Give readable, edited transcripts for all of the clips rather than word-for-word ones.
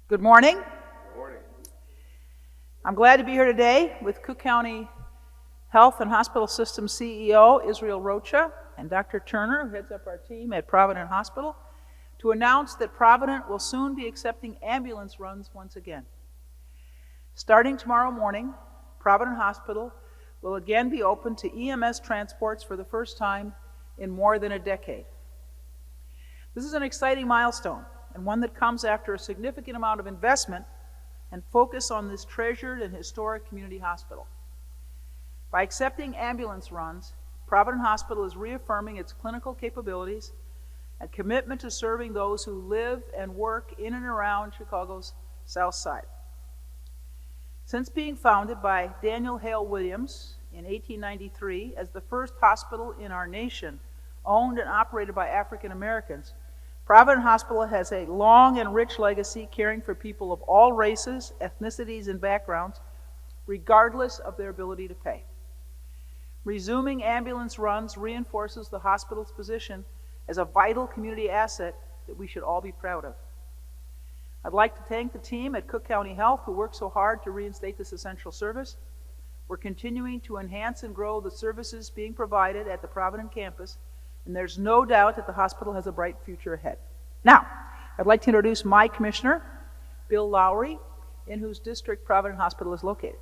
Good morning. Good morning. I'm glad to be here today with Cook County Health and Hospital System CEO Israel Rocha and Dr. Turner, who heads up our team at Provident Hospital, to announce that Provident will soon be accepting ambulance runs once again. Starting tomorrow morning, Provident Hospital will again be open to EMS transports for the first time in more than a decade. This is an exciting milestone, and one that comes after a significant amount of investment and focus on this treasured and historic community hospital. By accepting ambulance runs, Provident Hospital is reaffirming its clinical capabilities and commitment to serving those who live and work in and around Chicago's South Side. Since being founded by Daniel Hale Williams in 1893 as the first hospital in our nation owned and operated by African Americans, Provident Hospital has a long and rich legacy caring for people of all races, ethnicities, and backgrounds, regardless of their ability to pay. Resuming ambulance runs reinforces the hospital's position as a vital community asset that we should all be proud of. I'd like to thank the team at Cook County Health who worked so hard to reinstate this essential service. We're continuing to enhance and grow the services being provided at the Provident campus, and there's no doubt that the hospital has a bright future ahead. Now, I'd like to introduce my commissioner, Bill Lowry, in whose district Provident Hospital is located.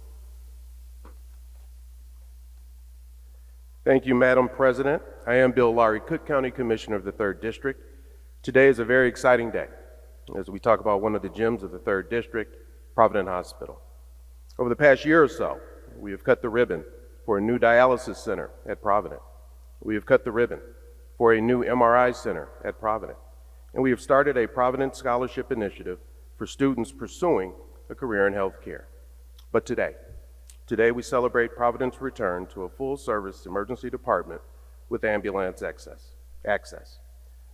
Thank you, Madam President. I am Bill Lowry, Cook County Commissioner of the 3rd District. Today is a very exciting day as we talk about one of the gems of the 3rd District, Provident Hospital. Over the past year or so, we have cut the ribbon for a new dialysis center at Provident. We have cut the ribbon for a new MRI center at Provident. And we have started a Provident Scholarship Initiative for students pursuing a career in healthcare. But today we celebrate Provident's return to a full-service emergency department with ambulance access.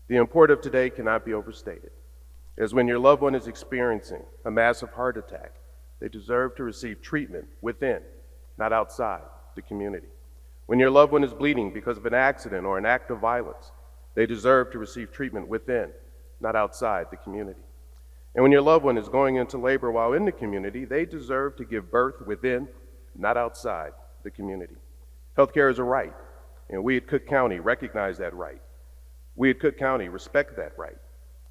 The import of today cannot be overstated, as when your loved one is experiencing a massive heart attack, they deserve to receive treatment within, not outside, the community. When your loved one is bleeding because of an accident or an act of violence, they deserve to receive treatment within, not outside, the community. And when your loved one is going into labor while in the community, they deserve to give birth within, not outside, the community. Healthcare is a right, and we at Cook County recognize that right. We at Cook County respect that right,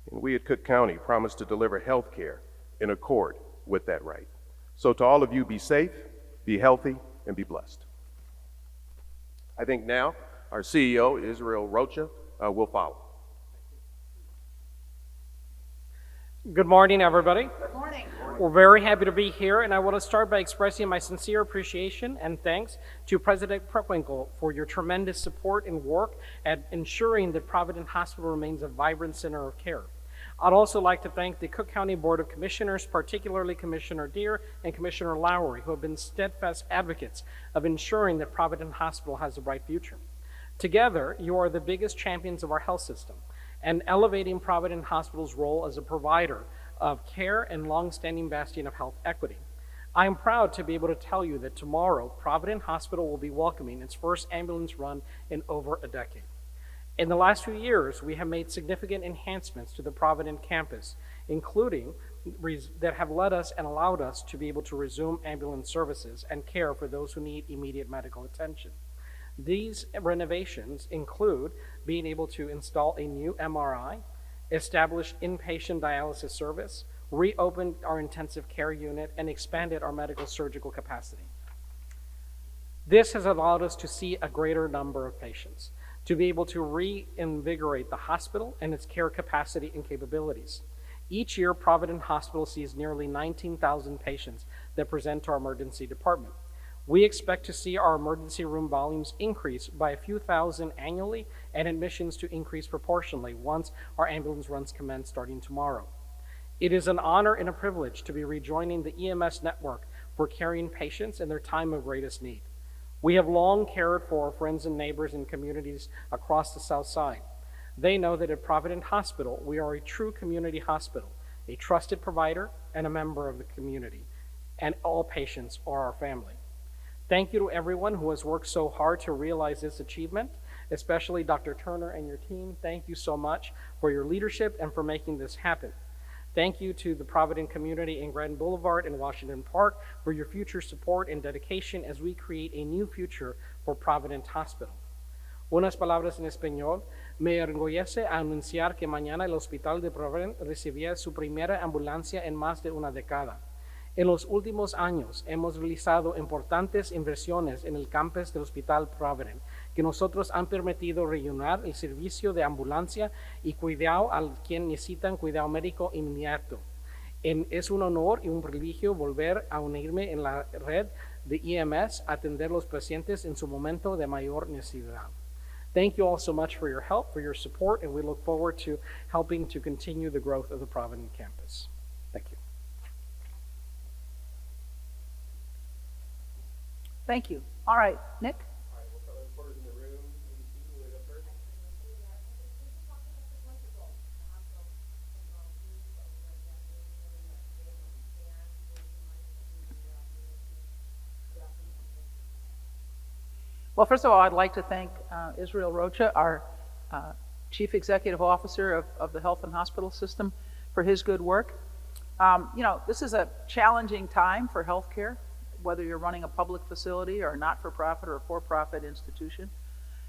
and we at Cook County promise to deliver healthcare in accord with that right. So to all of you, be safe, be healthy, and be blessed. I think now our CEO, Israel Rocha, will follow. Good morning, everybody. Good morning. We're very happy to be here, and I want to start by expressing my sincere appreciation and thanks to President Preckwinkle for your tremendous support and work at ensuring that Provident Hospital remains a vibrant center of care. I'd also like to thank the Cook County Board of Commissioners, particularly Commissioner Deere and Commissioner Lowry, who have been steadfast advocates of ensuring that Provident Hospital has a bright future. Together, you are the biggest champions of our health system and elevating Provident Hospital's role as a provider of care and long-standing bastion of health equity. I am proud to be able to tell you that tomorrow, Provident Hospital will be welcoming its first ambulance run in over a decade. In the last few years, we have made significant enhancements to the Provident campus, including that have led us and allowed us to be able to resume ambulance services and care for those who need immediate medical attention. These renovations include being able to install a new MRI, establish inpatient dialysis service, reopened our intensive care unit, and expanded our medical surgical capacity. This has allowed us to see a greater number of patients, to be able to reinvigorate the hospital and its care capacity and capabilities. Each year, Provident Hospital sees nearly 19,000 patients that present to our emergency department. We expect to see our emergency room volumes increase by a few thousand annually and admissions to increase proportionally once our ambulance runs commence starting tomorrow. It is an honor and a privilege to be rejoining the EMS network for caring patients in their time of greatest need. We have long cared for our friends and neighbors and communities across the South Side. They know that at Provident Hospital, we are a true community hospital, a trusted provider and a member of the community, and all patients are our family. Thank you to everyone who has worked so hard to realize this achievement, especially Dr. Turner and your team. Thank you so much for your leadership and for making this happen. Thank you to the Provident community in Grand Boulevard and Washington Park for your future support and dedication as we create a new future for Provident Hospital. Unas palabras en español. Me enorgullece anunciar que mañana el Hospital de Provident recibirá su primera ambulancia en más de una década. En los últimos años hemos realizado importantes inversiones en el campus del Hospital Provident, que nosotros han permitido rellenar el servicio de ambulancia y cuidado a quien necesitan cuidado médico inmediato. Es un honor y un privilegio volver a unirme en la red de EMS a atender a los pacientes en su momento de mayor necesidad. Thank you all so much for your help, for your support, and we look forward to helping to continue the growth of the Provident campus. Thank you. Thank you. All right, Nick? All right, we'll start with reporters in the room. ABC, will we go first? Well, first of all, I'd like to thank Israel Rocha, our Chief Executive Officer of the Health and Hospital System, for his good work. This is a challenging time for healthcare, whether you're running a public facility or a not-for-profit or a for-profit institution.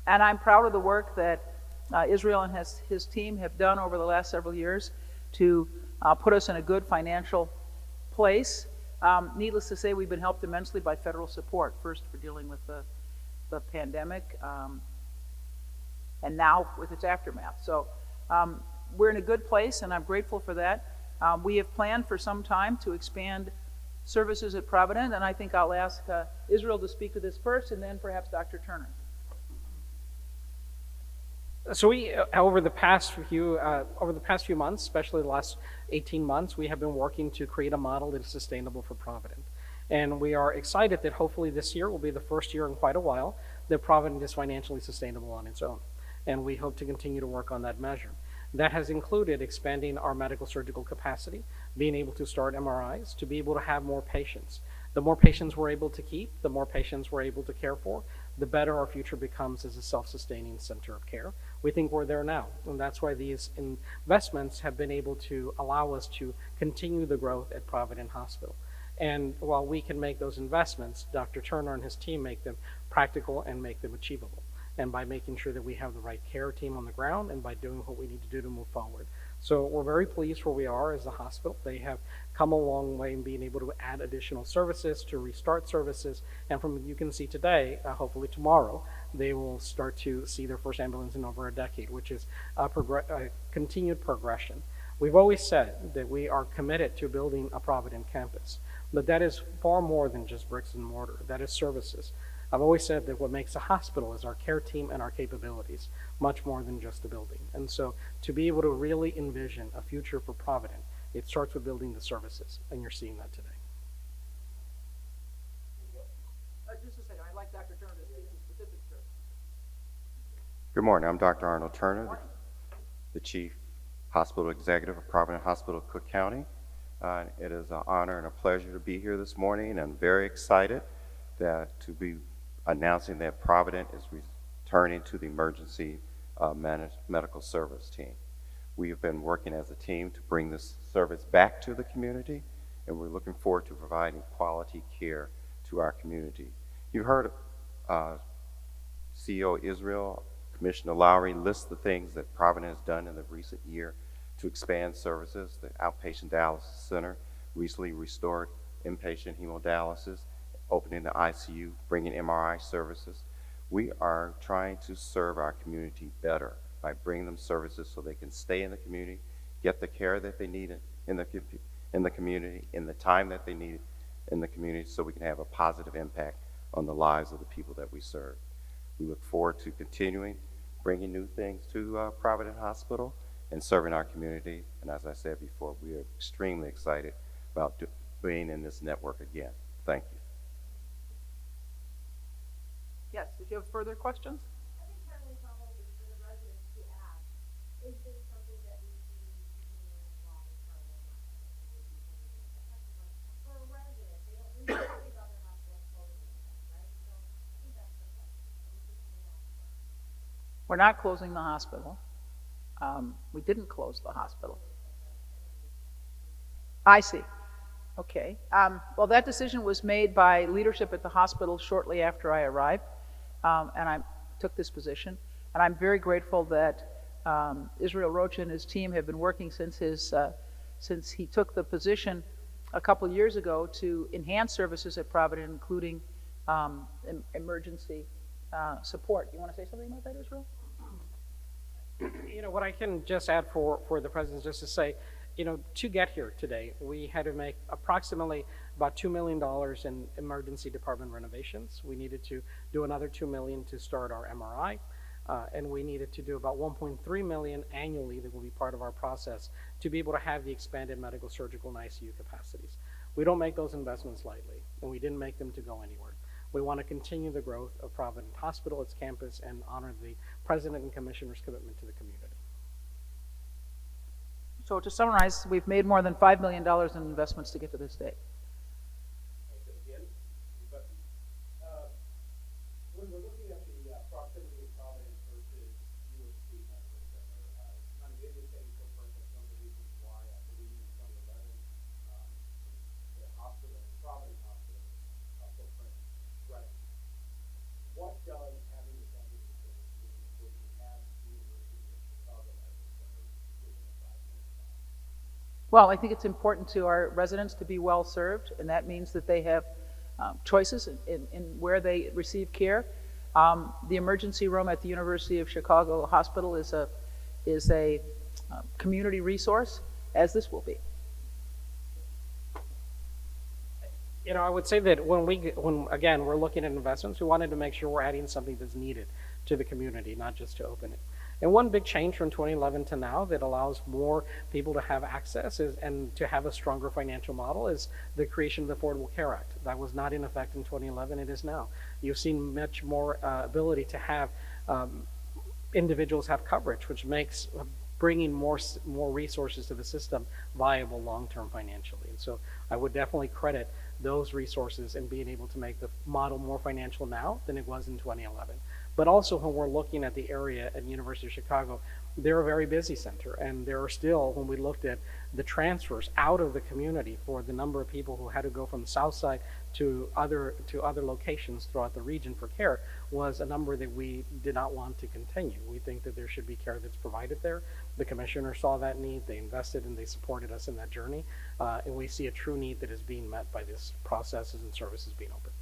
And I'm proud of the work that Israel and his team have done over the last several years to put us in a good financial place. Needless to say, we've been helped immensely by federal support, first for dealing with the pandemic, and now with its aftermath. So we're in a good place, and I'm grateful for that. We have planned for some time to expand services at Provident, and I think I'll ask Israel to speak to this first, and then perhaps Dr. Turner. So we, over the past few months, especially the last 18 months, we have been working to create a model that is sustainable for Provident. And we are excited that hopefully this year will be the first year in quite a while that Provident is financially sustainable on its own. And we hope to continue to work on that measure. That has included expanding our medical surgical capacity, being able to start MRIs, to be able to have more patients. The more patients we're able to keep, the more patients we're able to care for, the better our future becomes as a self-sustaining center of care. We think we're there now, and that's why these investments have been able to allow us to continue the growth at Provident Hospital. And while we can make those investments, Dr. Turner and his team make them practical and make them achievable. And by making sure that we have the right care team on the ground and by doing what we need to do to move forward. So we're very pleased where we are as a hospital. They have come a long way in being able to add additional services, to restart services, and from you can see today, hopefully tomorrow, they will start to see their first ambulance in over a decade, which is a continued progression. We've always said that we are committed to building a Provident campus, but that is far more than just bricks and mortar. That is services. I've always said that what makes a hospital is our care team and our capabilities, much more than just the building. And so to be able to really envision a future for Provident, it starts with building the services, and you're seeing that today. Just a second, I'd like Dr. Turner to speak to specifics, sir. Good morning. I'm Dr. Arnold Turner, the Chief Hospital Executive of Provident Hospital, Cook County. It is an honor and a pleasure to be here this morning, and I'm very excited to be announcing that Provident is returning to the emergency managed medical service team. We have been working as a team to bring this service back to the community, and we're looking forward to providing quality care to our community. You heard CEO Israel, Commissioner Lowry list the things that Provident has done in the recent year to expand services. The outpatient dialysis center recently restored inpatient hemodialysis, opening the ICU, bringing MRI services. We are trying to serve our community better by bringing them services so they can stay in the community, get the care that they need in the community, in the time that they need in the community, so we can have a positive impact on the lives of the people that we serve. We look forward to continuing bringing new things to Provident Hospital and serving our community. And as I said before, we are extremely excited about being in this network again. Thank you. Yes, did you have further questions? I think Carolyn followed for the residents to ask, is this something that we see continuing long term or not? For a resident, they don't really worry about their hospital closing, right? So I think that's the question. We're not closing the hospital. We didn't close the hospital. I see. Okay. Well, that decision was made by leadership at the hospital shortly after I arrived, and I took this position. And I'm very grateful that Israel Rocha and his team have been working since he took the position a couple years ago to enhance services at Provident, including emergency support. You want to say something about that, Israel? You know, what I can just add for the president, just to say, you know, to get here today, we had to make approximately about $2 million in emergency department renovations. We needed to do another $2 million to start our MRI, and we needed to do about $1.3 million annually that will be part of our process to be able to have the expanded medical, surgical, and ICU capacities. We don't make those investments lightly, and we didn't make them to go anywhere. We want to continue the growth of Provident Hospital, its campus, and honor the President and Commissioner's commitment to the community. So to summarize, we've made more than $5 million in investments to get to this day. When we're looking at the proximity of Providence versus USC Medical Center, kind of in the same footprint, that's one of the reasons why I believe in 2011, the hospital, Providence Hospital footprint stretched. What does having the center in the city mean when you have the University of Chicago Medical Center within a 5-minute drive? Well, I think it's important to our residents to be well served, and that means that they have choices in where they receive care. The emergency room at the University of Chicago Hospital is a community resource, as this will be. You know, I would say that when again we're looking at investments, we wanted to make sure we're adding something that's needed to the community, not just to open it. And one big change from 2011 to now that allows more people to have access and to have a stronger financial model is the creation of the Affordable Care Act. That was not in effect in 2011, it is now. You've seen much more ability to have individuals have coverage, which makes bringing more resources to the system viable long-term financially. And so I would definitely credit those resources in being able to make the model more financial now than it was in 2011. But also when we're looking at the area at University of Chicago, they're a very busy center, and there are still, when we looked at the transfers out of the community for the number of people who had to go from the south side to other locations throughout the region for care, was a number that we did not want to continue. We think that there should be care that's provided there. The commissioner saw that need, they invested and they supported us in that journey, and we see a true need that is being met by this processes and services being opened.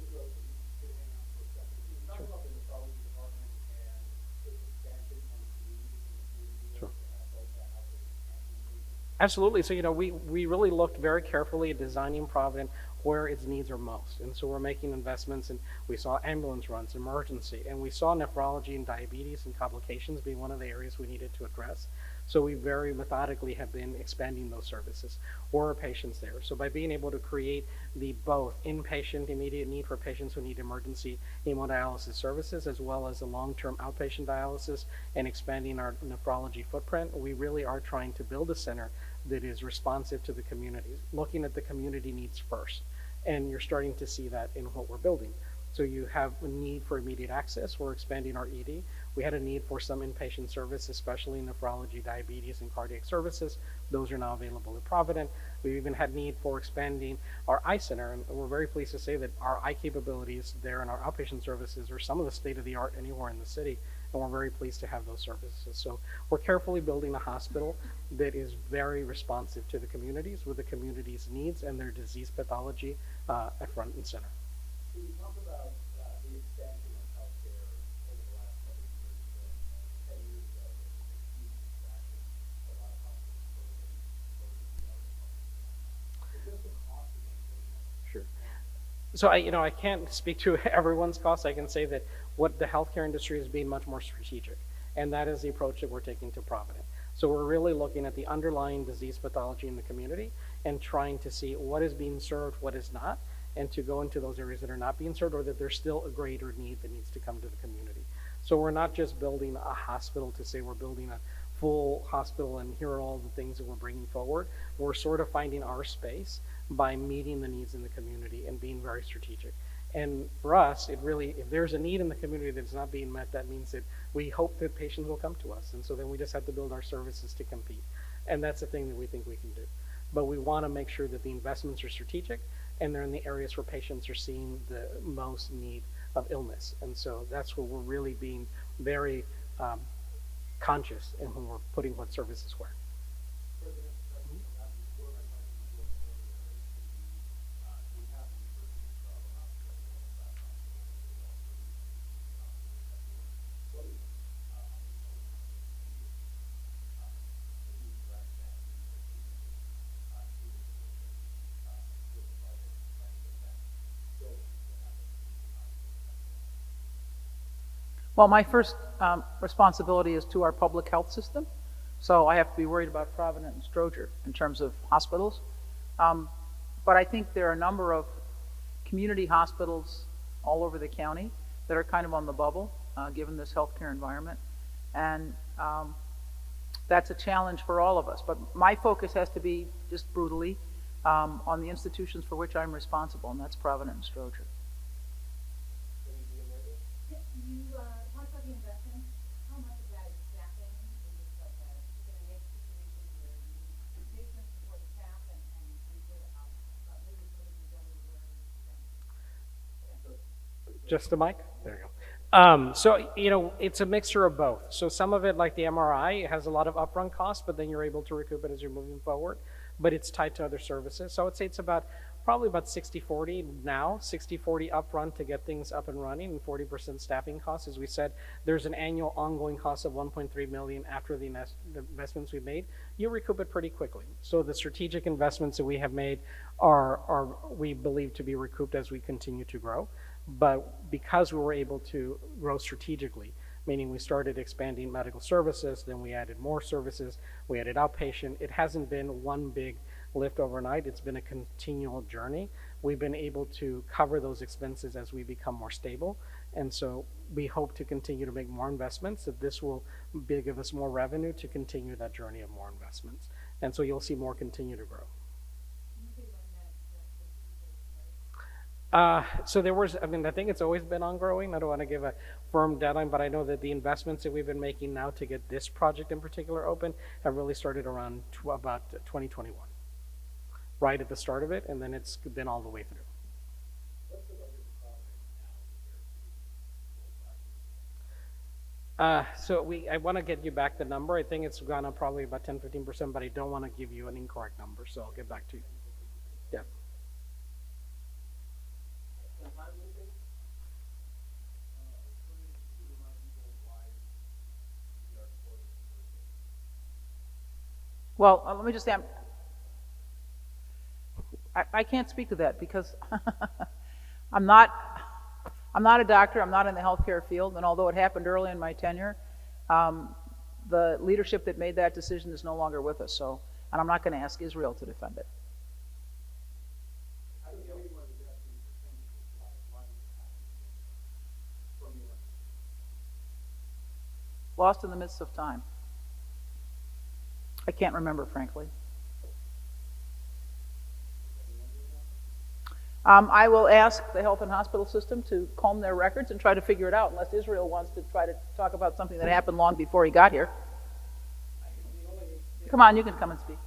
Israel, if you could hang on for a second. Can you talk about the nephrology department and its expansion on the community and the community? Sure. To have both that outpatient and inpatient? Absolutely. So, you know, we really looked very carefully at designing Provident where its needs are most. And so we're making investments, and we saw ambulance runs, emergency, and we saw nephrology and diabetes and complications being one of the areas we needed to address. So we very methodically have been expanding those services. Where are patients there? So by being able to create the both inpatient immediate need for patients who need emergency hemodialysis services, as well as the long-term outpatient dialysis, and expanding our nephrology footprint, we really are trying to build a center that is responsive to the communities, looking at the community needs first. And you're starting to see that in what we're building. So you have a need for immediate access. We're expanding our ED. We had a need for some inpatient service, especially nephrology, diabetes, and cardiac services. Those are now available at Provident. We even had need for expanding our eye center, and we're very pleased to say that our eye capabilities there and our outpatient services are some of the state-of-the-art anywhere in the city, and we're very pleased to have those services. So we're carefully building a hospital that is very responsive to the communities, with the community's needs and their disease pathology at front and center. Can you talk about the expansion of healthcare over the last couple of years? 10 years ago, there was a huge expansion. A lot of hospitals closing the other departments. Is this the cost of maintaining that? Sure. So I can't speak to everyone's costs. I can say that what the healthcare industry is being much more strategic, and that is the approach that we're taking to Provident. So we're really looking at the underlying disease pathology in the community and trying to see what is being served, what is not, and to go into those areas that are not being served, or that there's still a greater need that needs to come to the community. So we're not just building a hospital to say we're building a full hospital and here are all the things that we're bringing forward. We're sort of finding our space by meeting the needs in the community and being very strategic. And for us, it really, if there's a need in the community that's not being met, that means that we hope that patients will come to us. And so then we just have to build our services to compete. And that's the thing that we think we can do. but we want to make sure that the investments are strategic and they're in the areas where patients are seeing the most need of illness. And so that's where we're really being very conscious in when we're putting what services where. President, one of my questions was earlier is we have the University of Chicago Hospital, World-Class Hospital, and also the what is on the can you address that need that we see in the position with the budget trying to get that building to happen in the hospital? Well, my first responsibility is to our public health system, so I have to be worried about Provident and Stroger in terms of hospitals. But I think there are a number of community hospitals all over the county that are kind of on the bubble, given this healthcare environment. And that's a challenge for all of us. But my focus has to be, just brutally, on the institutions for which I'm responsible, and that's Provident and Stroger. You talked about the investment. How much of that is staffing? Is it like a chicken and egg situation where you need patients before the staff and what maybe some of these other things? Just the mic? There you go. So, it's a mixture of both. So some of it, like the MRI, has a lot of upfront costs, but then you're able to recoup it as you're moving forward. But it's tied to other services. So I would say it's probably about 60-40 now, 60-40 upfront to get things up and running and 40% staffing costs. As we said, there's an annual ongoing cost of $1.3 million after the investments we made. You recoup it pretty quickly. So the strategic investments that we have made are we believe to be recouped as we continue to grow. But because we were able to grow strategically, meaning we started expanding medical services, then we added more services, we added outpatient. It hasn't been one big lift overnight. It's been a continual journey. We've been able to cover those expenses as we become more stable. And so we hope to continue to make more investments, that this will give us more revenue to continue that journey of more investments. And so you'll see more continue to grow. So there was, I think it's always been ongoing. I don't want to give a firm deadline, but I know that the investments that we've been making now to get this project in particular open have really started around about 2021, right at the start of it, and then it's been all the way through. What's the budget for Provident now compared to So I want to get you back the number. I think it's gone up probably about 10-15%, but I don't want to give you an incorrect number, so I'll get back to you. Yeah. Well, let me just say, I can't speak to that because I'm not a doctor. I'm not in the healthcare field, and although it happened early in my tenure, the leadership that made that decision is no longer with us. So, and I'm not going to ask Israel to defend it. How does anyone is asking why did it happen from your end? Lost in the midst of time. I can't remember, frankly. I will ask the health and hospital system to comb their records and try to figure it out, unless Israel wants to try to talk about something that happened long before he got here. Come on, you can come and speak.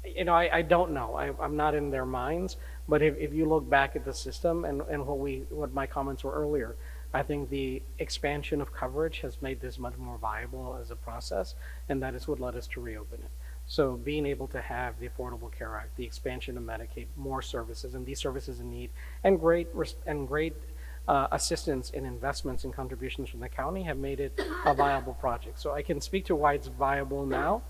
I don't know. I'm not in their minds, but if you look back at the system and what my comments were earlier, I think the expansion of coverage has made this much more viable as a process, and that is what led us to reopen it. So being able to have the Affordable Care Act, the expansion of Medicaid, more services, and these services in need, and great assistance in investments and contributions from the county have made it a viable project. So I can speak to why it's viable now.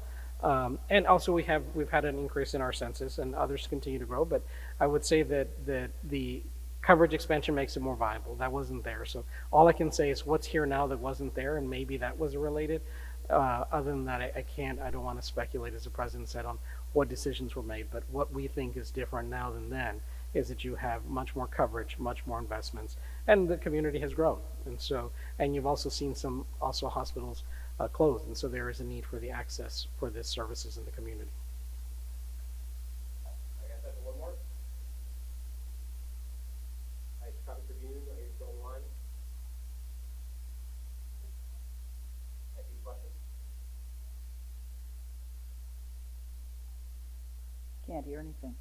And also we've had an increase in our census, and others continue to grow, but I would say that the coverage expansion makes it more viable. That wasn't there. So all I can say is what's here now that wasn't there, and maybe that was related. Other than that, I don't want to speculate, as the president said, on what decisions were made, but what we think is different now than then is that you have much more coverage, much more investments, and the community has grown. And you've also seen some hospitals closed, and so there is a need for the access for these services in the community. I got time for one more. Hi, Chicago Tribune. Are you still online? Any questions? can't hear anything.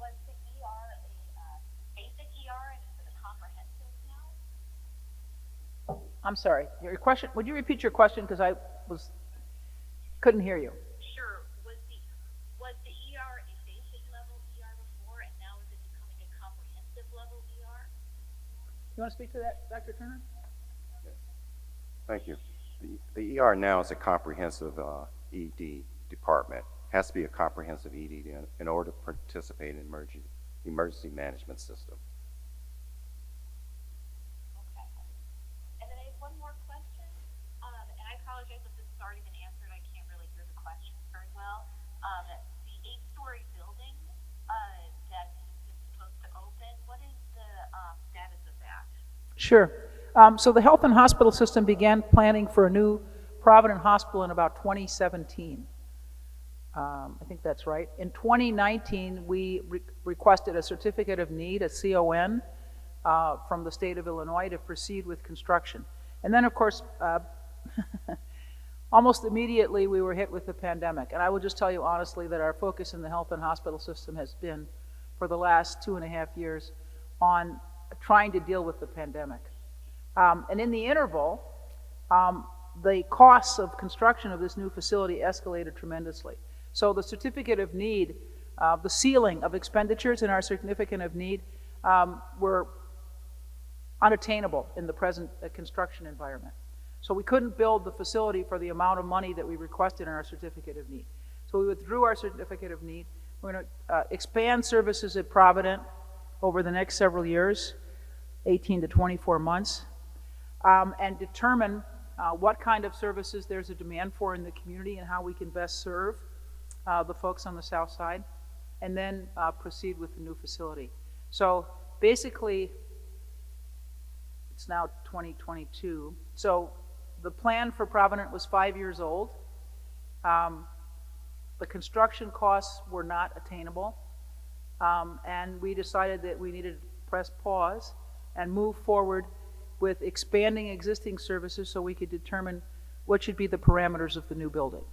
Was the ER a basic ER and is it a comprehensive now? I'm sorry, your question, would you repeat your question, because I couldn't hear you. Sure. Was the ER a basic level ER before and now is it becoming a comprehensive level ER? You want to speak to that, Dr. Turner? Thank you. The ER now is a comprehensive ED department. Has to be a comprehensive ED in order to participate in emergency management system. Okay. And then I have one more question, and I apologize if this has already been answered. I can't really hear the question very well. The 8-story building that is supposed to open, what is the status of that? Sure. So the health and hospital system began planning for a new Provident Hospital in about 2017. I think that's right. In 2019, we requested a certificate of need, a CON, from the state of Illinois to proceed with construction. And then, of course, almost immediately we were hit with the pandemic. And I will just tell you honestly that our focus in the health and hospital system has been, for the last 2.5 years, on trying to deal with the pandemic. And in the interval, the costs of construction of this new facility escalated tremendously. So the certificate of need, the ceiling of expenditures in our certificate of need were unattainable in the present construction environment. So we couldn't build the facility for the amount of money that we requested in our certificate of need. So we withdrew our certificate of need. We're going to expand services at Provident over the next several years, 18 to 24 months. And determine what kind of services there's a demand for in the community and how we can best serve the folks on the south side, and then proceed with the new facility. So basically, it's now 2022. So the plan for Provident was 5 years old. The construction costs were not attainable, and we decided that we needed to press pause and move forward with expanding existing services so we could determine what should be the parameters of the new building.